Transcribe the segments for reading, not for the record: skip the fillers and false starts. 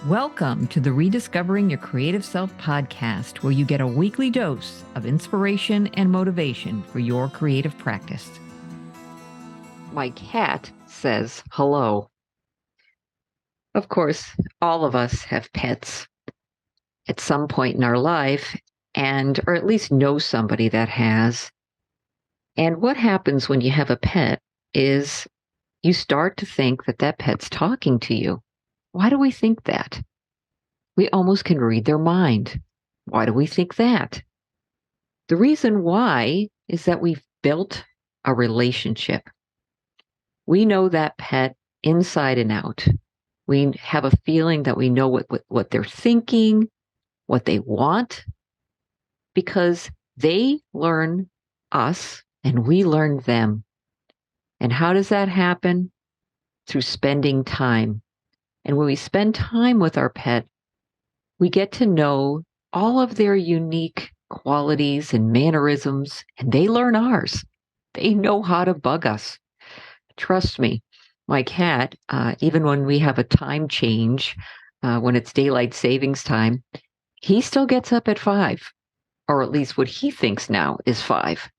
Welcome to the Rediscovering Your Creative Self podcast, where you get a weekly dose of inspiration and motivation for your creative practice. My cat says hello. Of course, all of us have pets at some point in our life, or at least know somebody that has. And what happens when you have a pet is you start to think that that pet's talking to you. Why do we think that? We almost can read their mind. Why do we think that? The reason why is that we've built a relationship. We know that pet inside and out. We have a feeling that we know what they're thinking, what they want, because they learn us and we learn them. And how does that happen? Through spending time. And when we spend time with our pet, we get to know all of their unique qualities and mannerisms, and they learn ours. They know how to bug us. Trust me, my cat, even when we have a time change, when it's daylight savings time, he still gets up at 5, or at least what he thinks now is 5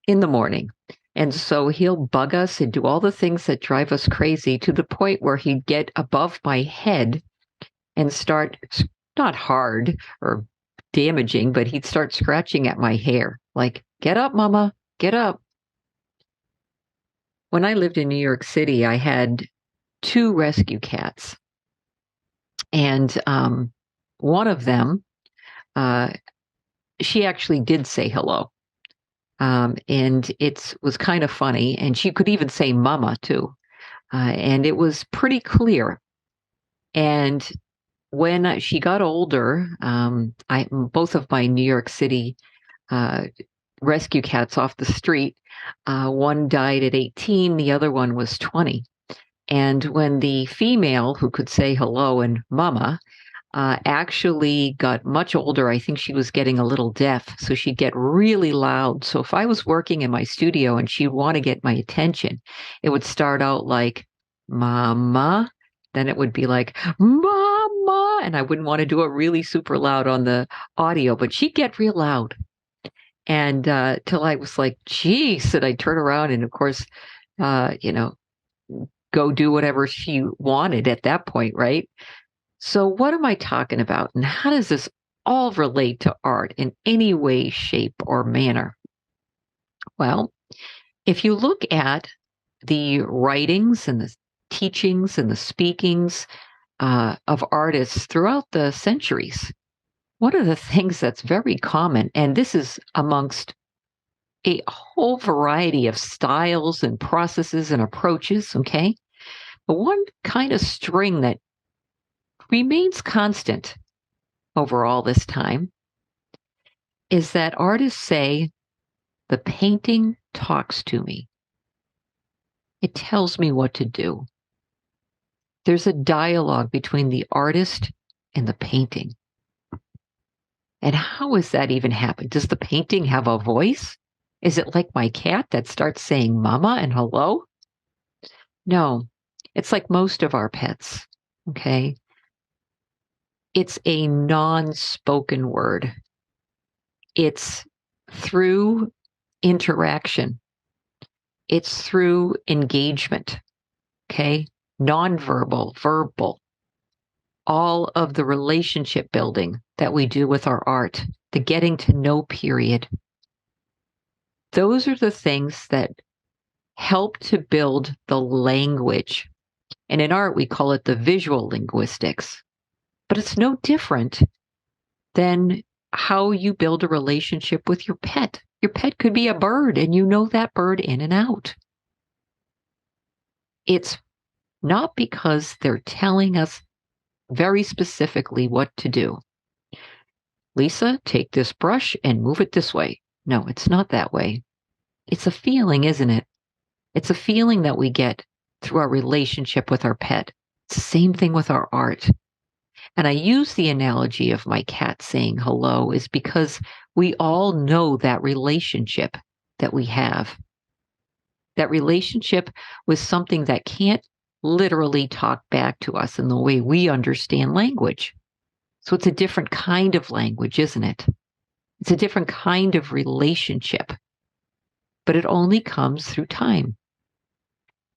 in the morning. And so he'll bug us and do all the things that drive us crazy, to the point where he'd get above my head and start, not hard or damaging, but he'd start scratching at my hair, like, "Get up, mama, get up." When I lived in New York City, I had 2 rescue cats. And one of them, uh, she actually did say hello. And it was kind of funny. And she could even say mama, too. And it was pretty clear. And when she got older, both of my New York City rescue cats off the street, one died at 18, the other one was 20. And when the female who could say hello and mama actually got much older, I think she was getting a little deaf, so she'd get really loud. So if I was working in my studio and she'd want to get my attention, it would start out like, "Mama," then it would be like, "Mama," and I wouldn't want to do it really super loud on the audio, but she'd get real loud. And till I was like, "Geez," and I'd turn around and, of course, you know, go do whatever she wanted at that point, right? So what am I talking about? And how does this all relate to art in any way, shape, or manner? Well, if you look at the writings and the teachings and the speakings of artists throughout the centuries, one of the things that's very common, and this is amongst a whole variety of styles and processes and approaches, okay? But one kind of string that remains constant over all this time is that artists say, "The painting talks to me. It tells me what to do." There's a dialogue between the artist and the painting. And how does that even happen? Does the painting have a voice? Is it like my cat that starts saying mama and hello? No, it's like most of our pets, okay? It's a non-spoken word. It's through interaction. It's through engagement, okay? Nonverbal, verbal, all of the relationship building that we do with our art, the getting to know period. Those are the things that help to build the language. And in art, we call it the visual linguistics. But it's no different than how you build a relationship with your pet. Your pet could be a bird, and you know that bird in and out. It's not because they're telling us very specifically what to do. "Lisa, take this brush and move it this way." No, it's not that way. It's a feeling, isn't it? It's a feeling that we get through our relationship with our pet. It's the same thing with our art. And I use the analogy of my cat saying hello is because we all know that relationship that we have. That relationship with something that can't literally talk back to us in the way we understand language. So it's a different kind of language, isn't it? It's a different kind of relationship, but it only comes through time.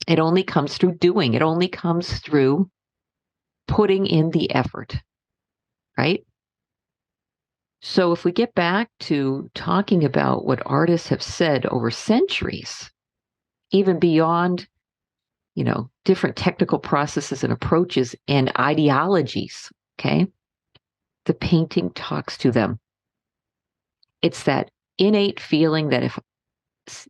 It only comes through doing. It only comes through putting in the effort, right? So if we get back to talking about what artists have said over centuries, even beyond, different technical processes and approaches and ideologies, okay? The painting talks to them. It's that innate feeling that if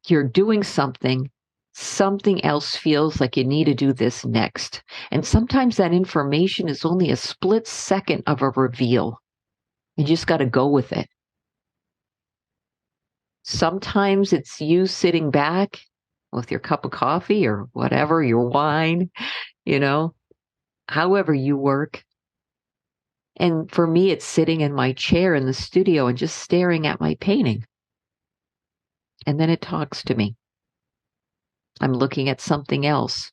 you're doing something, something else feels like you need to do this next. And sometimes that information is only a split second of a reveal. You just got to go with it. Sometimes it's you sitting back with your cup of coffee or whatever, your wine, however you work. And for me, it's sitting in my chair in the studio and just staring at my painting. And then it talks to me. I'm looking at something else.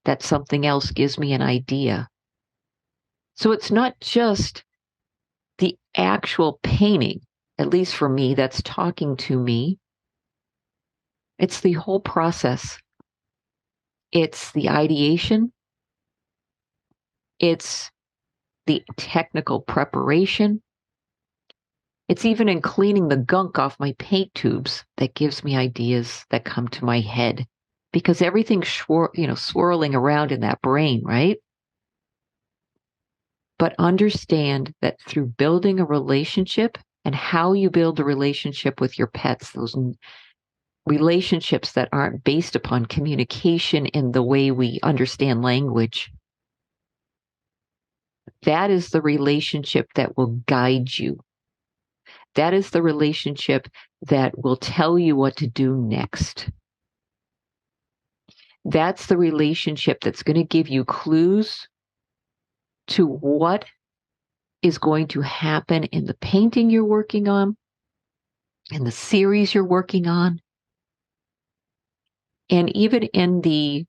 That something else gives me an idea. So it's not just the actual painting, at least for me, that's talking to me. It's the whole process. It's the ideation. It's the technical preparation. It's even in cleaning the gunk off my paint tubes that gives me ideas that come to my head because everything's swirling around in that brain, right? But understand that through building a relationship and how you build a relationship with your pets, those relationships that aren't based upon communication in the way we understand language, that is the relationship that will guide you. That is the relationship that will tell you what to do next. That's the relationship that's going to give you clues to what is going to happen in the painting you're working on, in the series you're working on, and even in the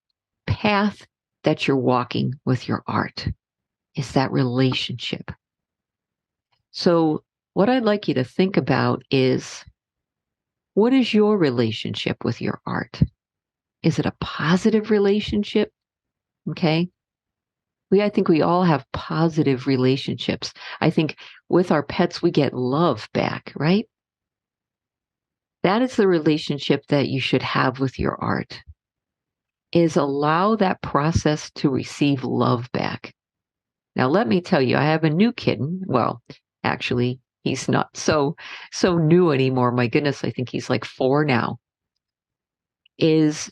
path that you're walking with your art. Is that relationship. So what I'd like you to think about is, what is your relationship with your art? Is it a positive relationship? Okay. I think we all have positive relationships. I think with our pets, we get love back, right? That is the relationship that you should have with your art, is allow that process to receive love back. Now, let me tell you, I have a new kitten. Well, actually, he's not so new anymore. My goodness, I think he's like 4 now. Is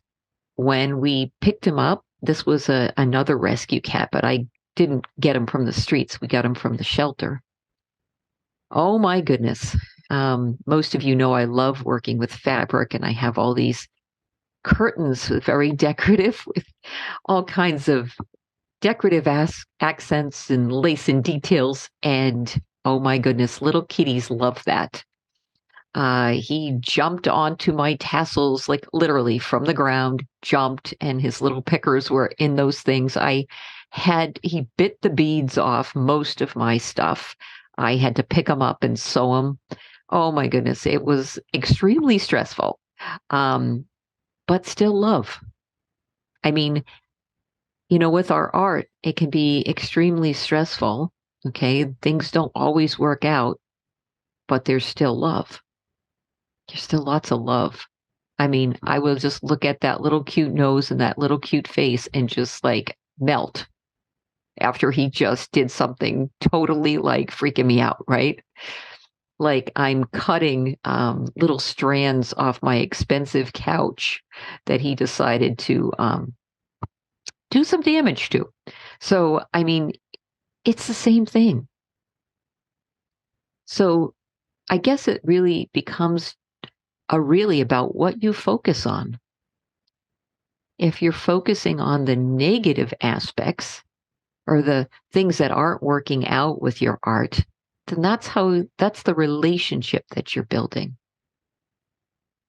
when we picked him up, this was another rescue cat, but I didn't get him from the streets. We got him from the shelter. Oh my goodness. Most of you know I love working with fabric, and I have all these curtains, very decorative, with all kinds of decorative accents and lace and details. And oh my goodness, little kitties love that. He jumped onto my tassels, like literally from the ground, jumped, and his little pickers were in those things. He bit the beads off most of my stuff. I had to pick them up and sew them. Oh my goodness, it was extremely stressful, but still love. I mean, with our art, it can be extremely stressful. Okay. Things don't always work out, but there's still love. There's still lots of love. I mean, I will just look at that little cute nose and that little cute face and just like melt after he just did something totally like freaking me out, right? Like I'm cutting little strands off my expensive couch that he decided to do some damage to. So, I mean, it's the same thing. So I guess it really becomes really about what you focus on. If you're focusing on the negative aspects or the things that aren't working out with your art, then that's the relationship that you're building.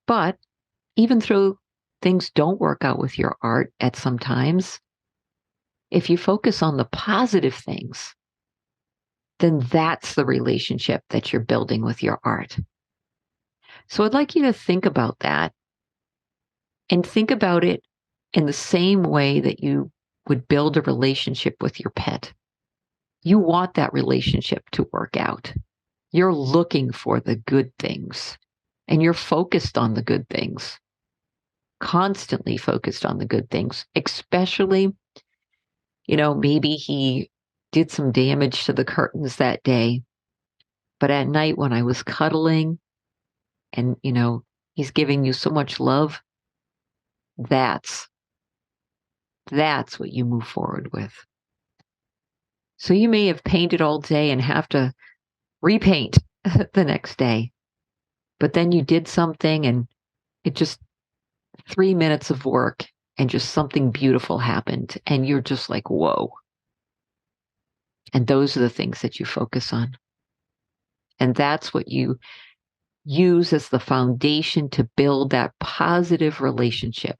But even though things don't work out with your art at some times, If you focus on the positive things, then that's the relationship that you're building with your art. So I'd like you to think about that and think about it in the same way that you would build a relationship with your pet. You want that relationship to work out. You're looking for the good things and you're focused on the good things, constantly focused on the good things, especially, maybe he did some damage to the curtains that day. But at night when I was cuddling and, he's giving you so much love, that's what you move forward with. So you may have painted all day and have to repaint the next day. But then you did something and it just 3 minutes of work and just something beautiful happened. And you're just like, whoa. And those are the things that you focus on. And that's what you use as the foundation to build that positive relationship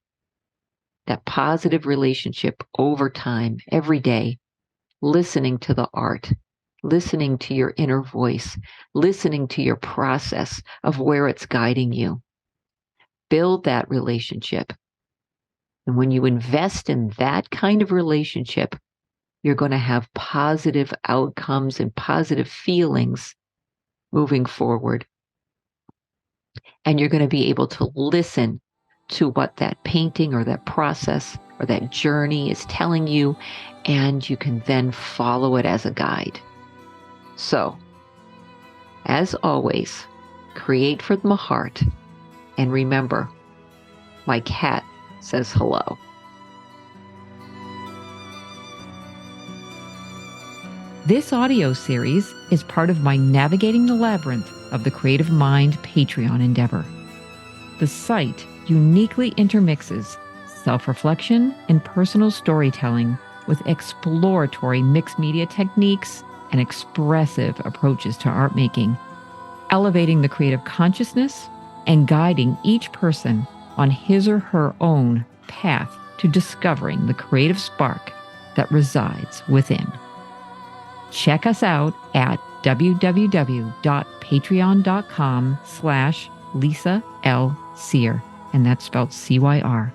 over time, every day, listening to the art, listening to your inner voice, listening to your process of where it's guiding you. Build that relationship. And when you invest in that kind of relationship, you're going to have positive outcomes and positive feelings moving forward. And you're going to be able to listen to what that painting or that process or that journey is telling you, and you can then follow it as a guide. So, as always, create from the heart, and remember, my cat says hello. This audio series is part of my Navigating the Labyrinth of the Creative Mind Patreon endeavor. The site uniquely intermixes self-reflection and personal storytelling with exploratory mixed media techniques and expressive approaches to art making, elevating the creative consciousness and guiding each person on his or her own path to discovering the creative spark that resides within. Check us out at www.patreon.com/Lisa L. Cyr, and that's spelled CYR.